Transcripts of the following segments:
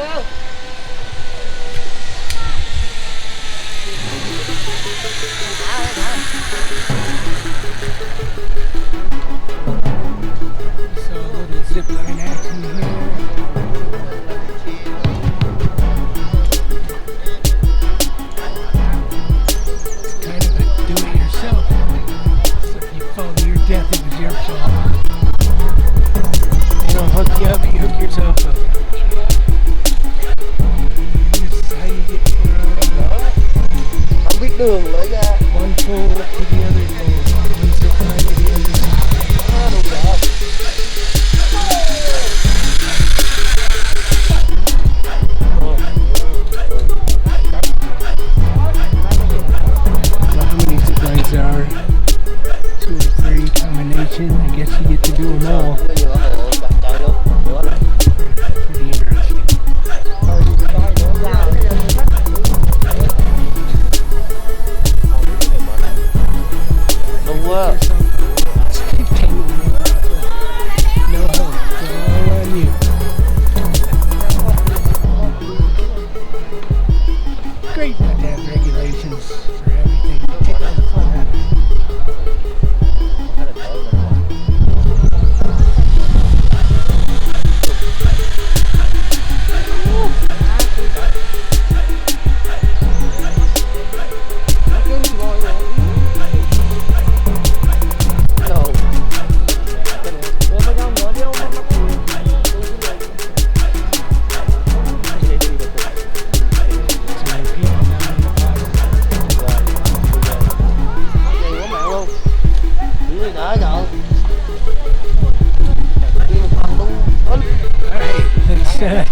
So a little zip line action here. It's kind of a do-it-yourself. So if you fall to your death, it was your fault. They don't hook you up, you hook yourself up. This is how you get from Không biết đường lỡ ra. one pole to the other pole, one zip line to the other side. How many zip lines there are? 2 or 3 combination. I guess you get to do them all. Pretty interesting. Đúng quá. No help. It's all on you. Great not to have regulations for everything. Take all the fun out of it.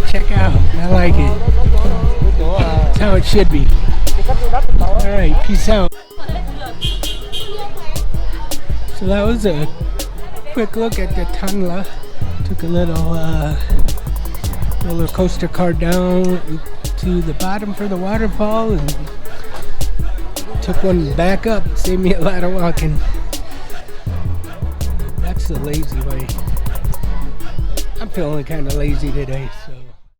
Check out. I like it. That's how it should be. Alright, peace out. So that was a quick look at Datanla. Took a little roller coaster car down to the bottom for the waterfall and took one back up. Saved me a lot of walking. That's the lazy way. I'm feeling kind of lazy today, so